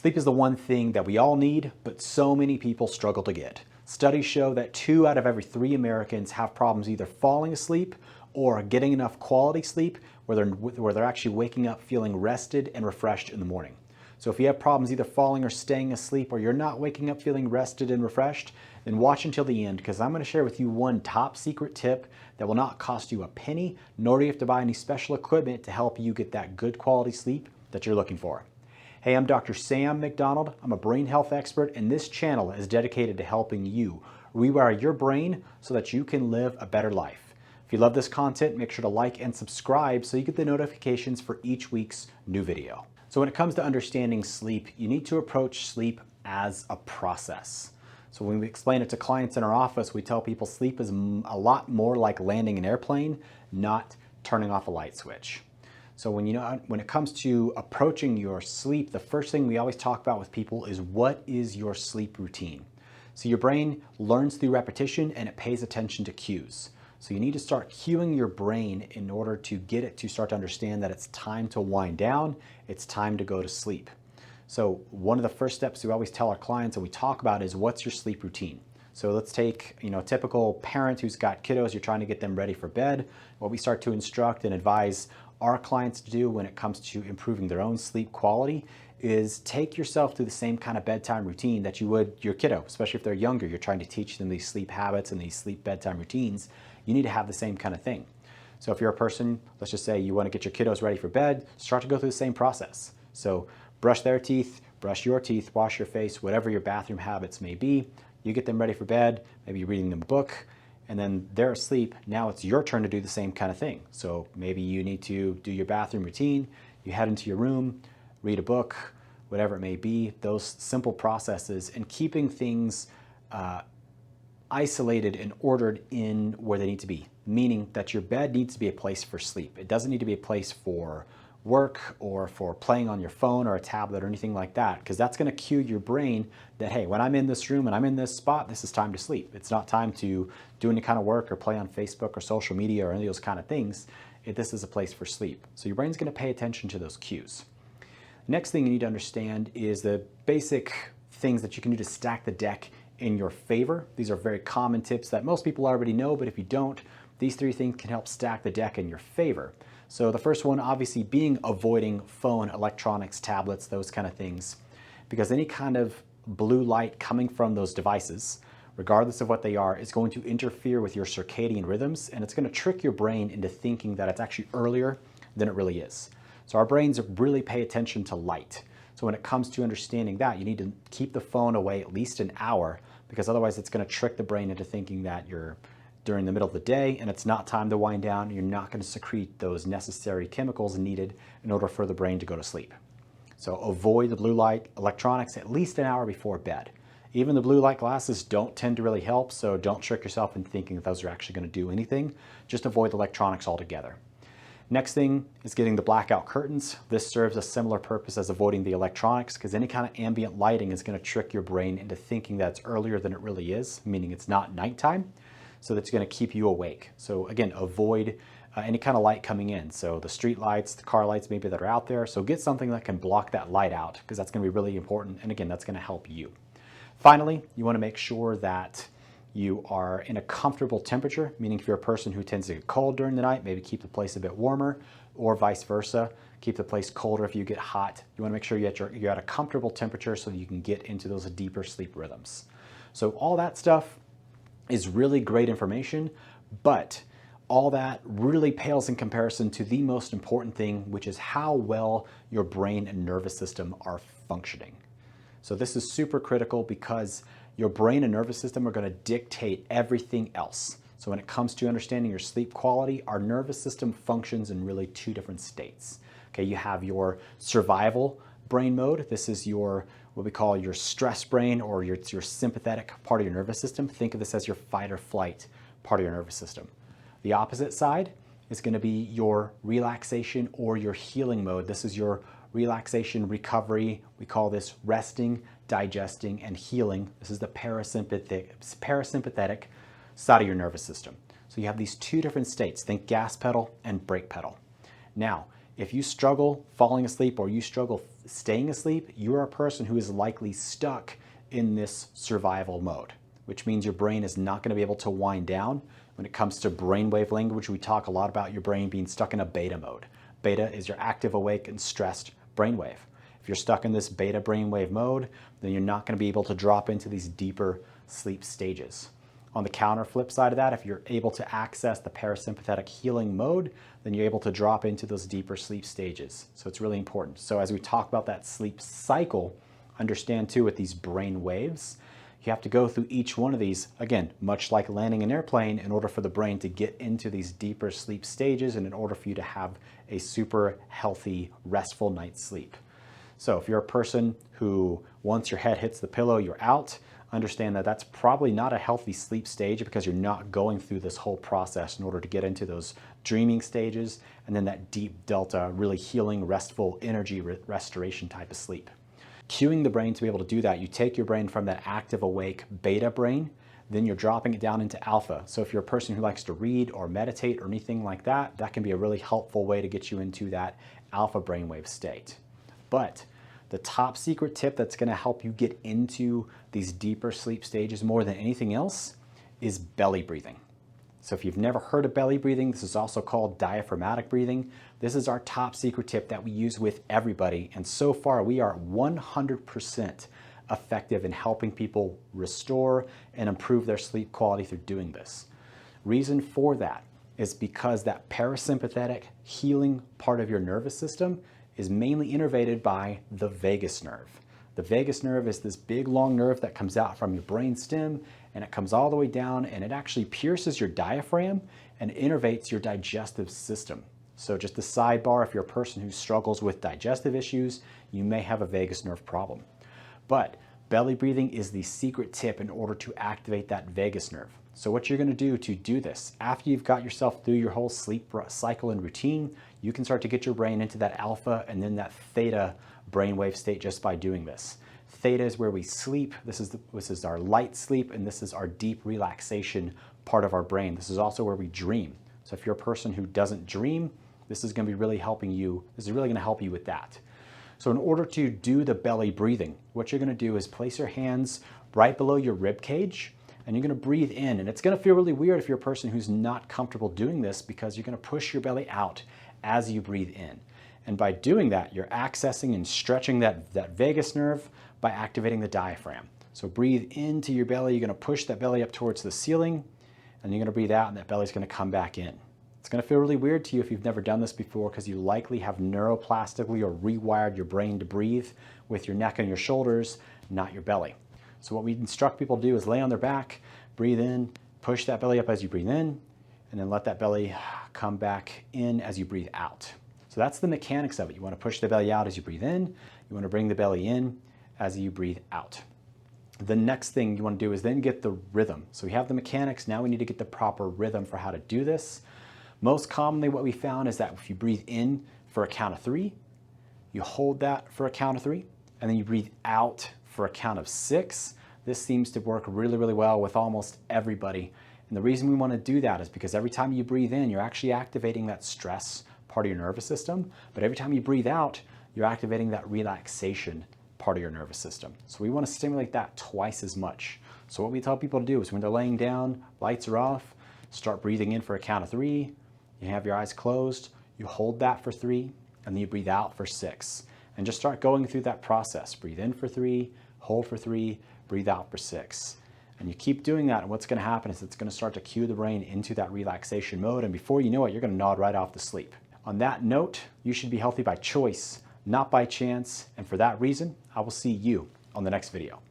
Sleep is the one thing that we all need, but so many people struggle to get. Studies show that 2 out of every 3 Americans have problems either falling asleep or getting enough quality sleep where they're actually waking up feeling rested and refreshed in the morning. So if you have problems either falling or staying asleep, or you're not waking up feeling rested and refreshed, then watch until the end, because I'm going to share with you one top secret tip that will not cost you a penny, nor do you have to buy any special equipment to help you get that good quality sleep that you're looking for. Hey, I'm Dr. Sam McDonald. I'm a brain health expert, and this channel is dedicated to helping you rewire your brain so that you can live a better life. If you love this content, make sure to like and subscribe so you get the notifications for each week's new video. So when it comes to understanding sleep, you need to approach sleep as a process. So when we explain it to clients in our office, we tell people sleep is a lot more like landing an airplane, not turning off a light switch. So when it comes to approaching your sleep, the first thing we always talk about with people is, what is your sleep routine? So your brain learns through repetition and it pays attention to cues. So you need to start cueing your brain in order to get it to start to understand that it's time to wind down, it's time to go to sleep. So one of the first steps we always tell our clients and we talk about is, what's your sleep routine? So let's take a typical parent who's got kiddos, you're trying to get them ready for bed. What we start to instruct and advise our clients to do when it comes to improving their own sleep quality is take yourself through the same kind of bedtime routine that you would your kiddo, especially if they're younger. You're trying to teach them these sleep habits and these sleep bedtime routines. You need to have the same kind of thing. So if you're a person, let's just say you want to get your kiddos ready for bed, start to go through the same process. So brush their teeth, brush your teeth, wash your face, whatever your bathroom habits may be. You get them ready for bed, maybe you're reading them a book, and then they're asleep. Now it's your turn to do the same kind of thing. So maybe you need to do your bathroom routine, you head into your room, read a book, whatever it may be, those simple processes, and keeping things isolated and ordered in where they need to be, meaning that your bed needs to be a place for sleep. It doesn't need to be a place for work or for playing on your phone or a tablet or anything like that, because that's going to cue your brain that, hey, when I'm in this room and I'm in this spot, this is time to sleep. It's not time to do any kind of work or play on Facebook or social media or any of those kind of things. This is a place for sleep. So your brain's going to pay attention to those cues. Next thing you need to understand is the basic things that you can do to stack the deck in your favor. These are very common tips that most people already know, but if you don't, these 3 things can help stack the deck in your favor. So the first one, obviously, being avoiding phone, electronics, tablets, those kind of things, because any kind of blue light coming from those devices, regardless of what they are, is going to interfere with your circadian rhythms, and it's going to trick your brain into thinking that it's actually earlier than it really is. So our brains really pay attention to light. So when it comes to understanding that, you need to keep the phone away at least an hour, because otherwise it's going to trick the brain into thinking that you're during the middle of the day and it's not time to wind down. You're not going to secrete those necessary chemicals needed in order for the brain to go to sleep. So avoid the blue light electronics at least an hour before bed. Even the blue light glasses don't tend to really help, so don't trick yourself into thinking that those are actually going to do anything. Just avoid electronics altogether. Next thing is getting the blackout curtains. This serves a similar purpose as avoiding the electronics, because any kind of ambient lighting is going to trick your brain into thinking that it's earlier than it really is, meaning it's not nighttime. So that's going to keep you awake. So again, avoid any kind of light coming in. So the street lights, the car lights maybe that are out there. So get something that can block that light out, because that's going to be really important. And again, that's going to help you. Finally, you want to make sure that you are in a comfortable temperature, meaning if you're a person who tends to get cold during the night, maybe keep the place a bit warmer, or vice versa. Keep the place colder if you get hot. You want to make sure you're at a comfortable temperature so that you can get into those deeper sleep rhythms. So all that stuff is really great information, but all that really pales in comparison to the most important thing, which is how well your brain and nervous system are functioning. So this is super critical, because your brain and nervous system are going to dictate everything else. So when it comes to understanding your sleep quality, our nervous system functions in really 2 different states. Okay, you have your survival brain mode. This is your what we call your stress brain, or your sympathetic part of your nervous system. Think of this as your fight or flight part of your nervous system. The opposite side is going to be your relaxation or your healing mode. This is your relaxation recovery. We call this resting, digesting, and healing. This is the parasympathetic side of your nervous system. So you have these 2 different states. Think gas pedal and brake pedal. Now, If you struggle falling asleep or you struggle staying asleep, you are a person who is likely stuck in this survival mode, which means your brain is not going to be able to wind down. When it comes to brainwave language, we talk a lot about your brain being stuck in a beta mode. Beta is your active, awake, and stressed brainwave. If you're stuck in this beta brainwave mode, then you're not going to be able to drop into these deeper sleep stages. On the counter flip side of that, if you're able to access the parasympathetic healing mode, then you're able to drop into those deeper sleep stages. So it's really important. So as we talk about that sleep cycle, understand too with these brain waves, you have to go through each one of these, again, much like landing an airplane, in order for the brain to get into these deeper sleep stages and in order for you to have a super healthy, restful night's sleep. So if you're a person who, once your head hits the pillow, you're out, understand that that's probably not a healthy sleep stage because you're not going through this whole process in order to get into those dreaming stages and then that deep delta, really healing, restful energy restoration type of sleep. Cueing the brain to be able to do that, you take your brain from that active, awake beta brain, then you're dropping it down into alpha. So if you're a person who likes to read or meditate or anything like that, that can be a really helpful way to get you into that alpha brainwave state. But the top secret tip that's going to help you get into these deeper sleep stages more than anything else is belly breathing. So if you've never heard of belly breathing, this is also called diaphragmatic breathing. This is our top secret tip that we use with everybody. And so far we are 100% effective in helping people restore and improve their sleep quality through doing this. Reason for that is because that parasympathetic healing part of your nervous system is mainly innervated by the vagus nerve. The vagus nerve is this big long nerve that comes out from your brain stem and it comes all the way down and it actually pierces your diaphragm and innervates your digestive system. So just a sidebar, if you're a person who struggles with digestive issues, you may have a vagus nerve problem. But belly breathing is the secret tip in order to activate that vagus nerve. So what you're going to do this, after you've got yourself through your whole sleep cycle and routine, you can start to get your brain into that alpha and then that theta brainwave state just by doing this. Theta is where we sleep. This is our light sleep, and this is our deep relaxation part of our brain. This is also where we dream. So if you're a person who doesn't dream, this is going to be really helping you. This is really going to help you with that. So in order to do the belly breathing, what you're going to do is place your hands right below your rib cage, and you're going to breathe in. And it's going to feel really weird if you're a person who's not comfortable doing this because you're going to push your belly out as you breathe in. And by doing that, you're accessing and stretching that vagus nerve by activating the diaphragm. So breathe into your belly. You're going to push that belly up towards the ceiling, and you're going to breathe out, and that belly's going to come back in. It's going to feel really weird to you if you've never done this before because you likely have neuroplastically or rewired your brain to breathe with your neck and your shoulders, not your belly. So what we instruct people to do is lay on their back, breathe in, push that belly up as you breathe in, and then let that belly come back in as you breathe out. So that's the mechanics of it. You want to push the belly out as you breathe in. You want to bring the belly in as you breathe out. The next thing you want to do is then get the rhythm. So we have the mechanics. Now we need to get the proper rhythm for how to do this. Most commonly what we found is that if you breathe in for a count of 3, you hold that for a count of 3, and then you breathe out for a count of 6. This seems to work really, really well with almost everybody. And the reason we want to do that is because every time you breathe in, you're actually activating that stress part of your nervous system. But every time you breathe out, you're activating that relaxation part of your nervous system. So we want to stimulate that twice as much. So what we tell people to do is when they're laying down, lights are off, start breathing in for a count of 3. You have your eyes closed, you hold that for 3, and then you breathe out for 6. And just start going through that process. Breathe in for 3, hold for 3, breathe out for 6. And you keep doing that, and what's going to happen is it's going to start to cue the brain into that relaxation mode, and before you know it, you're going to nod right off to sleep. On that note, you should be healthy by choice, not by chance, and for that reason, I will see you on the next video.